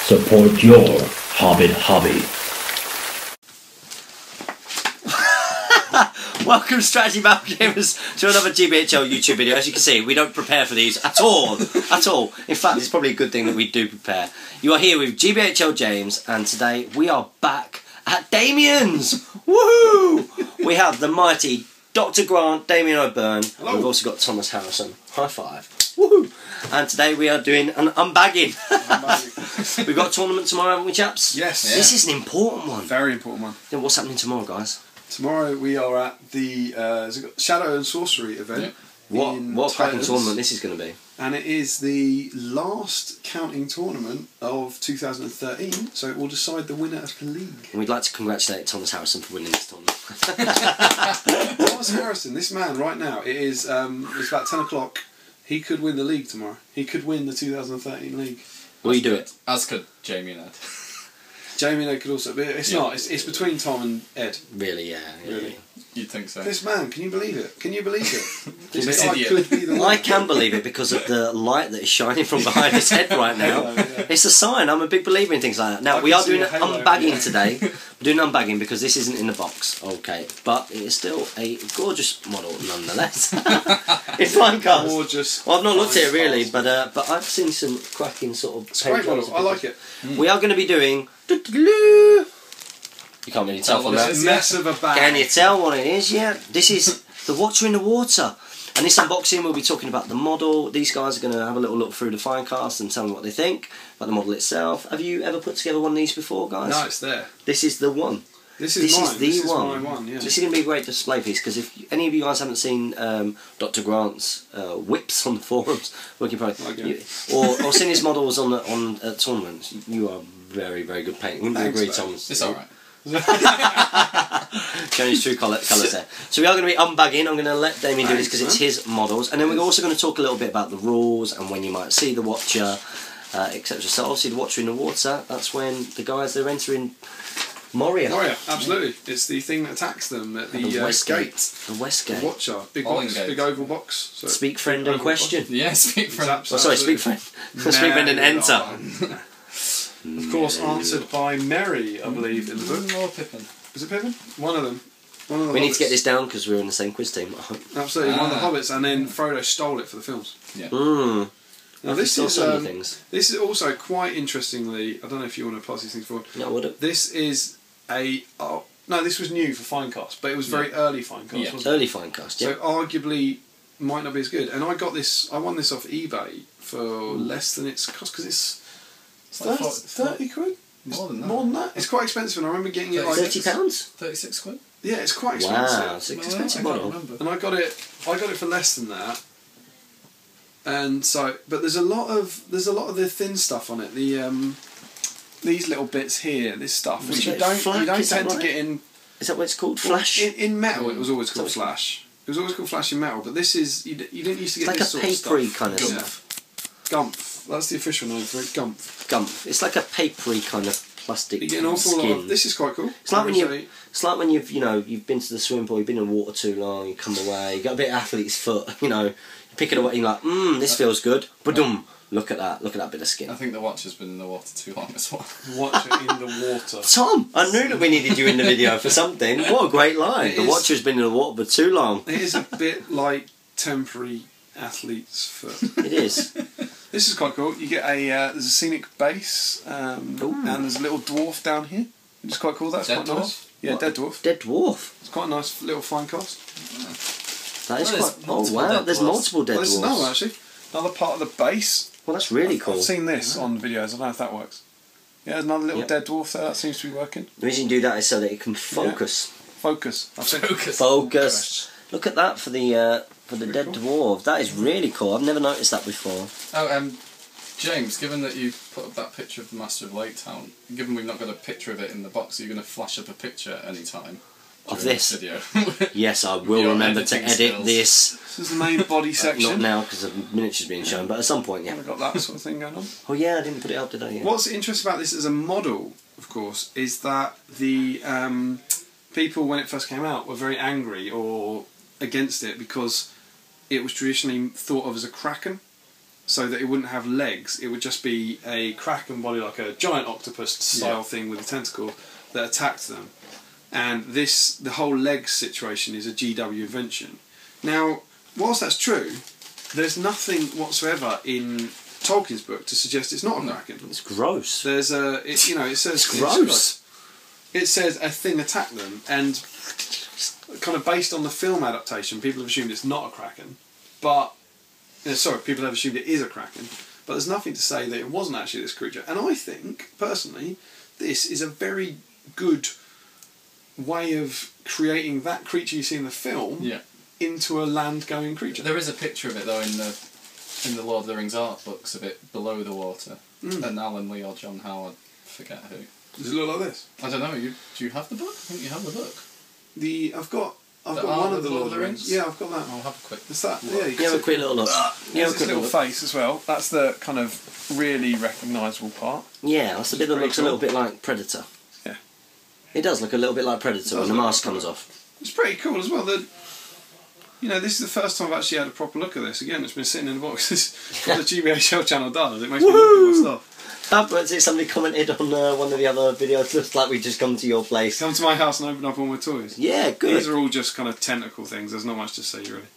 Support your Hobbit hobby. Welcome, Strategy Battle Gamers, to another GBHL YouTube video. As you can see, we don't prepare for these at all. At all. In fact, it's probably a good thing that we do prepare. You are here with GBHL James, and today we are back at Damian's. Woohoo! We have the mighty Dr. Grant, Damian O'Byrne. Hello. We've also got Thomas Harrison. High five. Woohoo! And today we are doing an unbagging. We've got a tournament tomorrow, haven't we, chaps? Yes. Yeah. This is an important one. Very important one. Then what's happening tomorrow, guys? Tomorrow we are at the Shadow and Sorcery event. Yeah. What cracking tournament this is going to be? And it is the last counting tournament of 2013, so it will decide the winner of the league. And we'd like to congratulate Thomas Harrison for winning this tournament. Thomas Harrison, this man right now, it is it's about 10 o'clock. He could win the league tomorrow. He could win the 2013 league. Will you do it? As could Jamie and Ed. Jamie and Ed could also, but it's not. It's between Tom and Ed. Really, yeah. Really. You'd think so. This man, can you believe it? Can you believe it? This An guy idiot. could be the winner. I can believe it because of the light that is shining from behind his head right now. Yeah. It's a sign. I'm a big believer in things like that. Now, I we can are doing see an a halo, unbagging yeah. today. We're doing unbagging because this isn't in the box, okay? But it is still a gorgeous model nonetheless. It's fine cast. Gorgeous. Well, I've not looked at it fine really, cast. but I've seen some cracking sort of It's a great model. I like it. We are going to be doing... You can't really tell Tell from what that. it is. Mess of a bag. Can you tell what it is? Yeah, this is the Watcher in the Water. And this unboxing, we'll be talking about the model. These guys are going to have a little look through the finecast and tell me what they think about the model itself. Have you ever put together one of these before, guys? No, it's there. This is the one. This is mine. the This is one. my one, yeah. So this is going to be a great display piece because if any of you guys haven't seen Dr. Grant's whips on the forums, working pro, Okay. or seen his models on tournaments, you are very, very good painting. Wouldn't you Thanks, agree, mate. Thomas? It's alright. Showing his true colours there. So we are going to be unbagging. I'm going to let Damien do this because it's his models, and then we're also going to talk a little bit about the rules and when you might see the Watcher, etc. So obviously the Watcher in the Water, that's when the guys, they're entering Moria. Moria, absolutely. It's the thing that attacks them at the West gate. The West Gate. The Watcher, big Bowling box, gate. big oval box. So Speak friend big and oval question. Yeah, speak for box. Oh, sorry, speak friend. Speak friend and enter. Of course, answered by Merry, I believe, in the book. Or Pippin. Is it Pippin? One of them. One of the We need to hobbits. get this down because we're in the same quiz team. I hope. Absolutely, one of the hobbits, and then Frodo stole it for the films. Yeah. Now this Still is so many things. this is also quite interestingly. I don't know if you want to pass these things forward. No, would it? This is a no. This was new for Finecast, but it was very early Finecast. Yeah. Wasn't it? Early finecast, yeah. So arguably might not be as good. And I got this. I won this off eBay for less than its cost because it's like 30 quid. More than that. More than that. It's quite expensive, and I remember getting it like £30? 36 quid? Yeah, it's quite expensive. Wow, it's an Well, expensive I can't model. remember. And I got it for less than that. And so, but there's a lot of the thin stuff on it. The these little bits here, this stuff, which you don't Is that tend to right? get in. Is that what it's called? Flash? In metal, it was always called Is that flash. It was always called flash in metal, but this is you didn't used to It's get like this a sort of papery stuff. kind of Yeah. stuff. Gumph. That's the official name for it. Gumph. Gump. It's like a papery kind of plastic You get an awful lot. skin. Of, this is quite cool. It's like when I would you- say. It's like when you've been to the swimming pool, you've been in the water too long, you come away, you got a bit of athlete's foot, you pick it up and you're like, this feels good. Ba-dum. Look at that bit of skin. I think the Watcher's been in the water too long as well. Watch it in the water. Tom, I knew that we needed you in the video for something. What a great line. It The is- Watcher's been in the water for too long. It is a bit like temporary athlete's foot. It is. This is quite cool. You get there's a scenic base, and there's a little dwarf down here, which is quite cool. That's Dead quite dwarf? nice. Yeah, What? dead dwarf. Dead dwarf. It's quite a nice little fine cast. That is Well, there's quite... Oh multiple wow, dead there's dwarfs. multiple dead Well, this is dwarfs. another actually. Another part of the base. Well, that's really cool. I've seen this on videos. I don't know if that works. Yeah, there's another little Yep. dead dwarf there. That seems to be working. The reason you do that is so that it can focus. Focus. I've seen Focus. Look at that for the dead dwarf. That is really cool. I've never noticed that before. Oh, James, given that you put up that picture of the Master of Lake Town, given we've not got a picture of it in the box, are you going to flash up a picture any time? Of during this? video? Yes, I will Your remember to editing edit skills. this. This is the main body section. Not now because the miniature's being shown, but at some point, yeah. I've got that sort of thing going on. Oh yeah, I didn't put it up, did I? Yeah. What's interesting about this as a model, of course, is that the people, when it first came out, were very angry or against it because it was traditionally thought of as a kraken. so that it wouldn't have legs. It would just be a kraken body, like a giant octopus style thing with a tentacle that attacked them. And the whole legs situation is a GW invention. Now, whilst that's true, there's nothing whatsoever in Tolkien's book to suggest it's not a kraken. It's gross. There's it says it's gross. It says a thing attacked them, and kind of based on the film adaptation, people have assumed it's not a kraken, but people have assumed it is a kraken, but there's nothing to say that it wasn't actually this creature. And I think, personally, this is a very good way of creating that creature you see in the film into a land-going creature. There is a picture of it though in the Lord of the Rings art books of it below the water, and Alan Lee or John Howard, forget who. Does it look like this? I don't know. Do you have the book? I think you have the book. I've got one of the Lord of the Rings. Yeah, I've got that. I'll have a quick. Is that? Yeah, you have a quick little look. There's this little face as well. That's the kind of really recognisable part. Yeah, that's the bit that looks a little bit like Predator. Yeah. It does look a little bit like Predator when the mask comes off. It's pretty cool as well. This is the first time I've actually had a proper look at this. Again, it's been sitting in the box. It's what the GBHL channel does. It makes me look at my stuff. But somebody commented on one of the other videos, looks like we just come to your place. Come to my house and open up all my toys. Yeah, good. These are all just kind of tentacle things. There's not much to say really.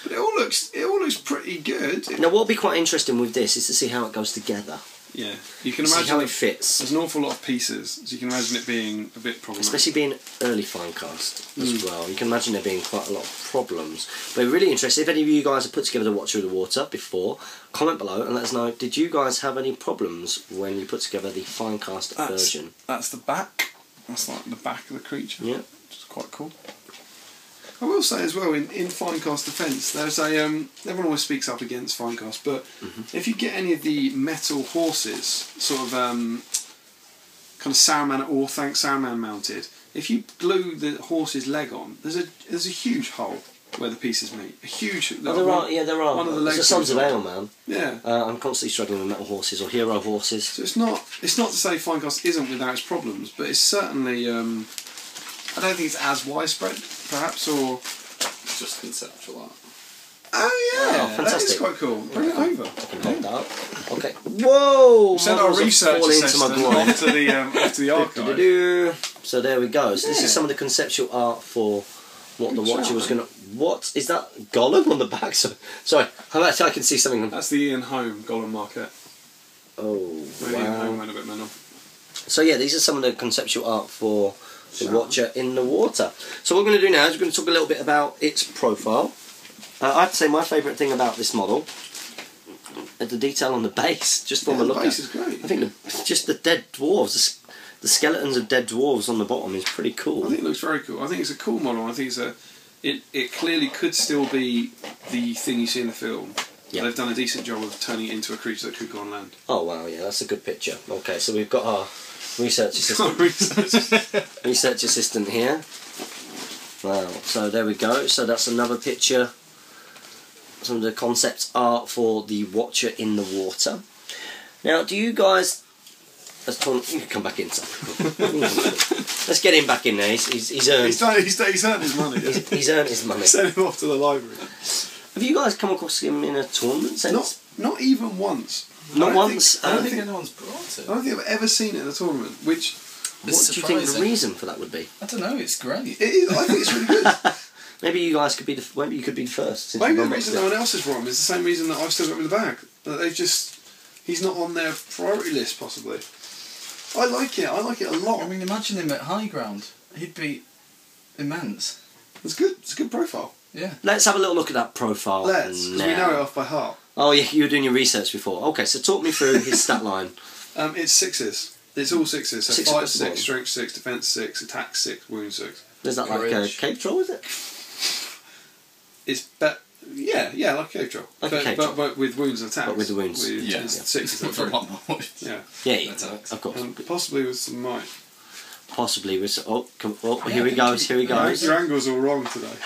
But it all looks pretty good. Now, what will be quite interesting with this is to see how it goes together. Yeah, you can See imagine how it fits. There's an awful lot of pieces, so you can imagine it being a bit problematic. Especially being early finecast as well. You can imagine there being quite a lot of problems. But really interested, if any of you guys have put together the Watcher of the Water before, comment below and let us know, did you guys have any problems when you put together the finecast version? That's the back. That's like the back of the creature. Yeah. Which is quite cool. I will say as well, in finecast defence, there's a everyone always speaks up against finecast, but if you get any of the metal horses, sort of kind of Saruman or Saruman mounted, if you glue the horse's leg on, there's a huge hole where the pieces meet. A huge. There are. One of the legs. It's the Sons of Ale, man. Yeah. I'm constantly struggling with metal horses or hero horses. So it's not to say finecast isn't without its problems, but it's certainly. I don't think it's as widespread, perhaps, or just conceptual art. Oh yeah, fantastic. That is quite cool. Bring it over. I can hold that up. Okay. Whoa! We sent our research assistant off to the archive. So there we go. So this is some of the conceptual art for what the Watcher was going to... What? Is that Gollum on the back? Sorry, I can see something. That's the Ian Holm Gollum market. Oh, maybe wow. Ian Holm went a bit mental. So yeah, these are some of the conceptual art for the Watcher in the Water. So what we're going to do now is we're going to talk a little bit about its profile. I have to say my favourite thing about this model is the detail on the base, just from a look at. The base is great. I think just the dead dwarves, the skeletons of dead dwarves on the bottom is pretty cool. I think it looks very cool. I think it's a cool model. I think it clearly could still be the thing you see in the film. Yeah. They've done a decent job of turning it into a creature that could go on land. Oh wow, yeah, that's a good picture. Okay, so we've got our research assistant. Research assistant here. Wow, so there we go. So that's another picture. Some of the concept art for the Watcher in the Water. Now, do you guys... You can come back in, son. Let's get him back in there. He's earned... He's earned his money. He's earned his money. Send him off to the library. Have you guys come across him in a tournament sense? Not even once. Not once? I don't think anyone's brought it. I don't think I've ever seen it in a tournament, which... What do you think the reason for that would be? I don't know, it's great. It is, I think it's really good. Maybe you guys could be maybe you could be the first. Maybe the reason no one else has brought him is the same reason that I've still got him in the bag. That he's not on their priority list, possibly. I like it a lot. I mean, imagine him at high ground. He'd be immense. It's good. It's a good profile. Yeah. Let's have a little look at that profile. Let's, because we know it off by heart. Oh yeah, you were doing your research before. Okay, so talk me through his stat line. It's sixes. It's all sixes. So 6 fight 6, strength 6, defense 6, attack 6, wound 6. Is that like a cave troll? Is it? It's yeah, like a cave troll. Like a cave troll. But with wounds and attacks. But with the wounds. Yeah. 6 with a lot more wounds. Yeah, of course. And possibly with some might. Possibly with some... Oh, here he goes. Your angle's all wrong today.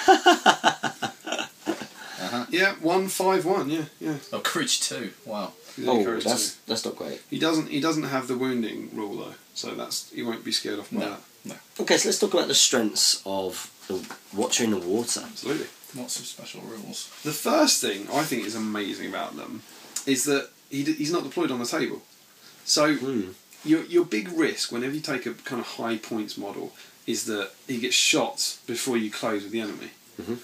Yeah, 1-5-1. Yeah. Oh, courage 2. Wow. Oh, that's not great. He doesn't have the wounding rule though, so he won't be scared off by that. No. Okay, so let's talk about the strengths of the Watcher in the Water. Absolutely. Lots of special rules. The first thing I think is amazing about them is that he's not deployed on the table. So your big risk whenever you take a kind of high points model is that he gets shot before you close with the enemy.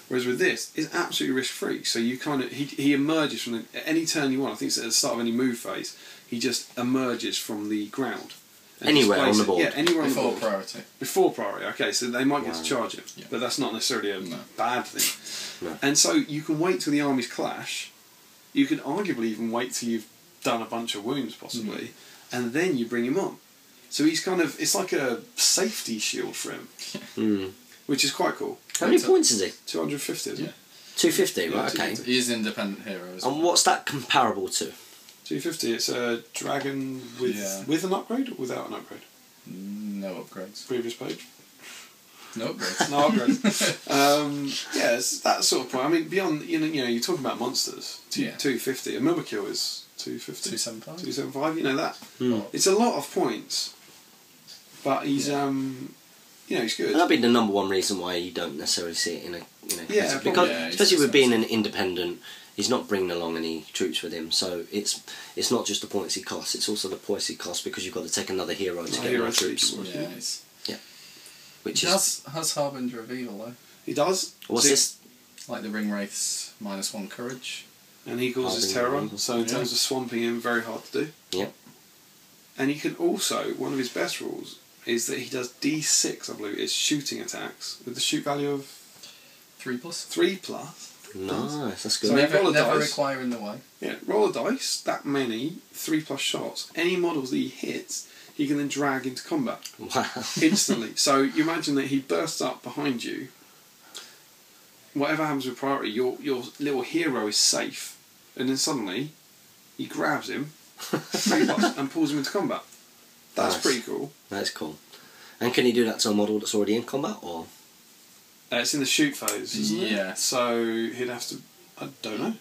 Whereas with this, it's absolutely risk free. So you kind of he emerges from any turn you want. I think it's at the start of any move phase. He just emerges from the ground. Anywhere on the board. Yeah, anywhere on the board. Before priority. Before priority. Okay, so they might get to charge him, but that's not necessarily a bad thing. No. And so you can wait till the armies clash. You can arguably even wait till you've done a bunch of wounds, possibly, and then you bring him on. So he's kind of, it's like a safety shield for him, which is quite cool. How many points is he? 250, isn't it? 250, Yeah, right, okay. 250. He is an independent hero as well. And what's that comparable to? 250, it's a dragon with an upgrade or without an upgrade? No upgrades. Previous page. No upgrades. No upgrades. Yeah, it's that sort of point. I mean, beyond, you know, you're talking about monsters. 250. A Murmur-Kill is 250. 275. 275, you know that. It's a lot of points, but he's you know, he's good. That'd be the number one reason why you don't necessarily see it in a Yeah, because yeah, especially with being an independent, he's not bringing along any troops with him, so it's not just the points he costs, it's also the points he costs because you've got to take another hero to get more troops. Yeah, it's... Which he is has Harbinger of Evil though. He does. what's this? Like the Ring Wraith's -1 courage. And he causes Harbinger terror, of Evil. so in terms of swamping him, very hard to do. Yep. And you can also, one of his best rules is that he does D6, I believe, is shooting attacks with the shoot value of 3+. 3+. Nice, that's good. So Never, roll a never dice. requiring the way. Yeah, roll a dice, that many, 3+ shots. Any models that he hits, he can then drag into combat Wow. instantly. So you imagine that he bursts up behind you. Whatever happens with priority, your little hero is safe, and then suddenly he grabs him 3+ and pulls him into combat. That's Nice. pretty cool. That's cool. And can you do that to a model that's already in combat, or? It's in the shoot phase, isn't it? Yeah. So he'd have to. I don't know.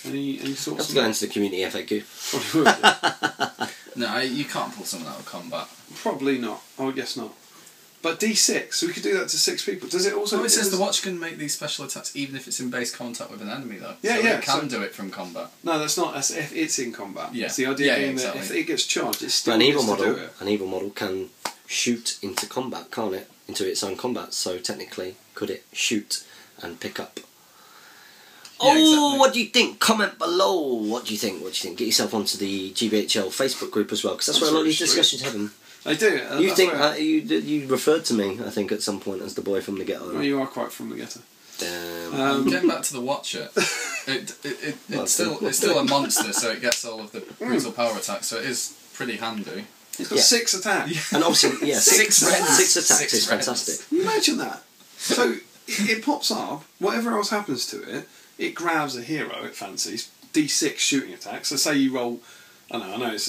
Any sorts Have to of. go into the community FAQ. Probably would, No, you can't pull someone out of combat. Probably not. I would guess not. But D6, so we could do that to 6 people. Does it also? Oh, it says the watch can make these special attacks even if it's in base contact with an enemy, though. Yeah, so yeah, it can so- do it from combat. No, that's not. That's if it's in combat. Yeah. It's the idea Yeah, being exactly. that if it gets charged, it's still But gets to do it. an evil model can shoot into combat, can't it? Into its own combat. So technically, could it shoot and pick up? Yeah, Oh, exactly. what do you think? Comment below. What do you think? What do you think? Get yourself onto the GBHL Facebook group as well, because that's where a lot of these That's discussions happen. They do. You that's think where- you referred to me? I think at some point as the boy from the ghetto. Well, you are quite from the ghetto. Damn. Getting back to the Watcher, it's still a monster, so it gets all of the brutal power attacks, so it is pretty handy. It's got Yeah. 6 attacks. And obviously, yeah, Six reds. six attacks Six is reds. fantastic. Can you imagine that? So it pops up. Whatever else happens to it, it grabs a hero it fancies. D6 shooting attacks. So say you roll. I know it's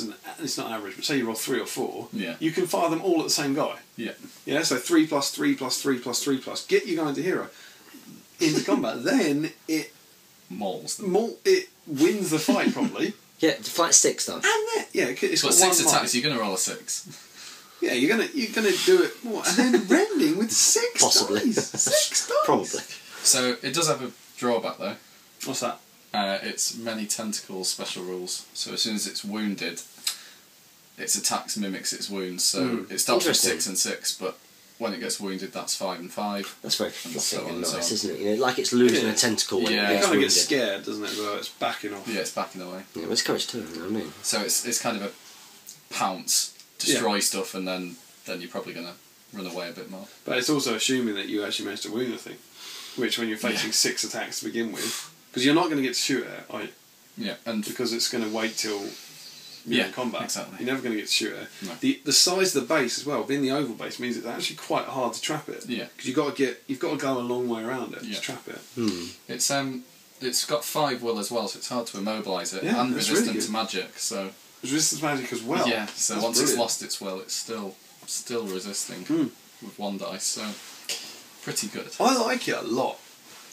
not average, but say you roll 3 or 4. Yeah. You can fire them all at the same guy. Yeah. Yeah. So 3+3+3+3+. Get your guy into hero into combat. Then it Mauls them. it wins the fight probably. Yeah, to fight 6 though. And then it's But got 6 one attacks, life. you're going to roll a 6. Yeah, you're gonna do it more, and then rending with 6 Possibly. dice. 6 dice. Probably. So it does have a drawback, though. What's that? It's many tentacles special rules. So as soon as it's wounded, its attacks mimics its wounds. So it starts with Interesting. 6 and 6, but when it gets wounded, that's 5 and 5. That's very And so fluffy on and and so nice, on. isn't it? You know, like it's losing Yeah. a tentacle when Yeah. it It gets kind of wounded. gets scared, doesn't it? As well, it's backing off. Yeah, it's backing away. Yeah, but it's courage too, you know what I mean? So it's kind of a pounce, destroy stuff, and then you're probably going to run away a bit more. But it's also assuming that you actually managed to wound the thing, which when you're facing 6 attacks to begin with, because you're not going to get to shoot it, are you? Yeah, and Because it's going to wait till you're Yeah, in combat. exactly. You're never going to get to shoot it. No. The size of the base as well, being the oval base, means it's actually quite hard to trap it. Yeah. Because you've got to go a long way around it Yeah. to trap it. it's got 5 will as well, so it's hard to immobilise it, Yeah, and that's resistant really to good. magic. So There's resistance magic as well. yeah, so That's once it's brilliant. lost its will, it's still resisting with 1 dice. So pretty good. I like it a lot.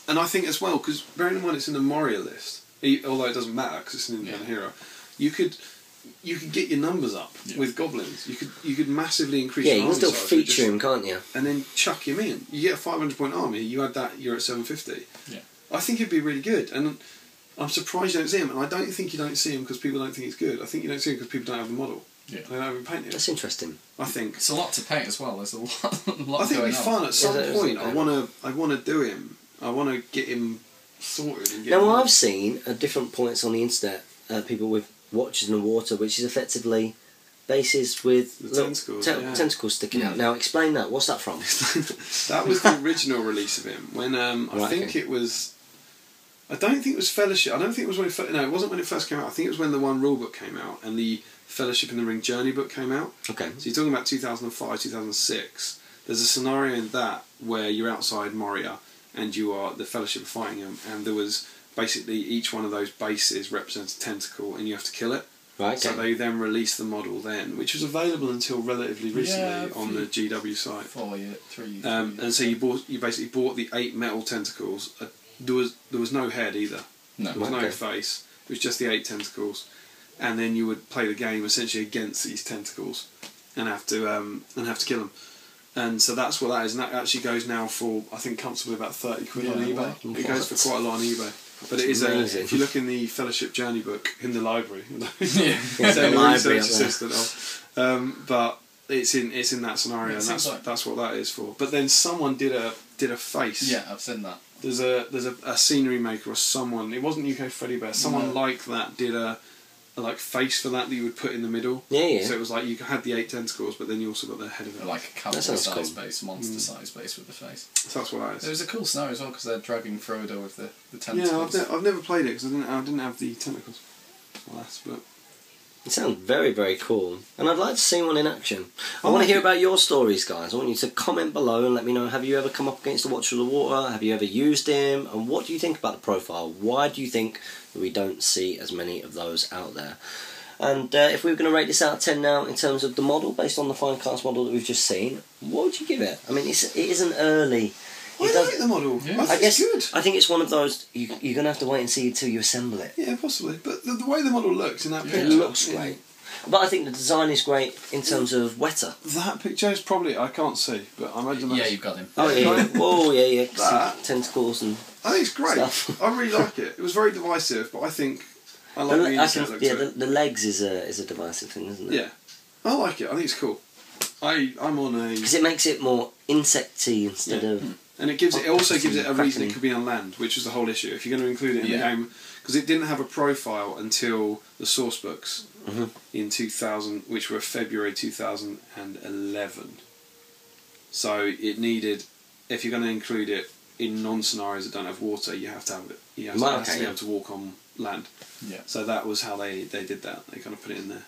And I think as well, because bearing in mind it's in the Moria list, although it doesn't matter because it's an independent hero, you could get your numbers up with goblins. You could massively increase Yeah, your you can army still size with feature him, can't you? and then chuck him in. You get a 500 point army, you add that, you're at 750. Yeah. I think it'd be really good. And I'm surprised you don't see them, and I don't think you don't see them because people don't think it's good. I think you don't see them because people don't have the model. Yeah. They don't have it painted. That's interesting. I think. It's a lot to paint as well. There's a lot I think going it'd be on. fun at some there is point. something I want to do him. I want to get him sorted. And get Now, him I've seen at different points on the internet people with watches in the water, which is effectively bases with The little tentacles, yeah. tentacles sticking out. Now, explain that. What's that from? That was the original release of him. When I think it was. I don't think it was Fellowship. I don't think it was when it. No, it wasn't when it first came out. I think it was when the One Rulebook came out and the Fellowship in the Ring Journey book came out. Okay. So you're talking about 2005, 2006. There's a scenario in that where you're outside Moria and you are the Fellowship fighting him, and there was basically each one of those bases represents a tentacle, and you have to kill it. Right. Okay. So they then released the model then, which was available until relatively recently on the GW site. 3 And so you basically bought the 8 metal tentacles. There was no head either. No. There was no Okay. face. It was just the 8 tentacles, and then you would play the game essentially against these tentacles, and have to kill them. And so that's what that is. And that actually goes now for, I think, comfortably about 30 quid on Yeah, eBay. wow. It goes for quite a lot on eBay. But it is amazing. if you look in the Fellowship Journey book in the library, Yeah. Yeah, so the the library research up there. assistant. But it's in that scenario, Yeah, it and seems like- that's what that is for. But then someone did a face. Yeah, I've seen that. There's a scenery maker or someone. It wasn't UK Freddy Bear. Someone No. like that did a like face for that you would put in the middle. Yeah, yeah. So it was like you had the 8 tentacles, but then you also got the head of it. Like a That cowboy sounds size cool. base, monster size base with the face. So that's what that is. There was a cool scenario as well because they're dragging Frodo with the Yeah, tentacles. I've never played it because I didn't have the tentacles. Alas, but It sounds very, very cool, and I'd like to see one in action. I want to hear about your stories, guys. I want you to comment below and let me know, have you ever come up against the Watcher of the Water? Have you ever used him? And what do you think about the profile? Why do you think that we don't see as many of those out there? And if we were going to rate this out of 10 now in terms of the model, based on the finecast model that we've just seen, what would you give it? I mean, it is an early... I like the model. Yeah. I think it's good. I think it's one of those, you're going to have to wait and see until you assemble it. Yeah, possibly. But the way the model looks in that It picture... looks yeah. great. But I think the design is great in terms of wetter. That picture is probably... I can't see, but I imagine that's... Yeah, you've got him. Oh yeah, yeah. Whoa, yeah, yeah. That- Some tentacles and I think it's great. stuff. I really like it. It was very divisive, but I think... I like the inside look to it. the legs is a divisive thing, isn't it? Yeah. I like it. I think it's cool. I'm on a... Because it makes it more insecty instead Yeah. of... And it also gives it a reason it Cracking. could be on land, which was the whole issue. If you're going to include it in Yeah. the game, because it didn't have a profile until the source books in 2000, which were February 2011. So it needed, if you're going to include it in non-scenarios that don't have water, you have to have it. You have to, Right, it has to okay, be yeah. able to walk on land. Yeah. So that was how they did that. They kind of put it in there.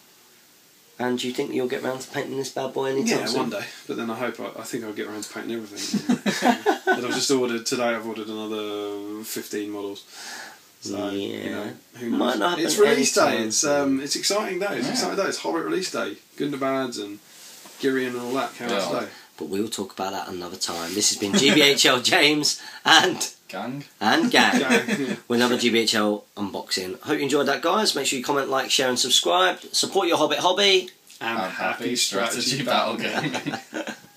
And do you think you'll get round to painting this bad boy anytime Yeah, soon? one day. But then I think I'll get around to painting everything. But I've just ordered, today I've ordered another 15 models. So, you know, who knows? Might not happen It's release day. anytime It's exciting day. It's exciting day. It's Hobbit release day. Gundabad's and Girion and all that came out Yeah. today. But we'll talk about that another time. This has been GBHL James and Gang. Gang Yeah. with another GBHL unboxing. Hope you enjoyed that, guys. Make sure you comment, like, share and subscribe. Support your Hobbit hobby. And Happy strategy battle game.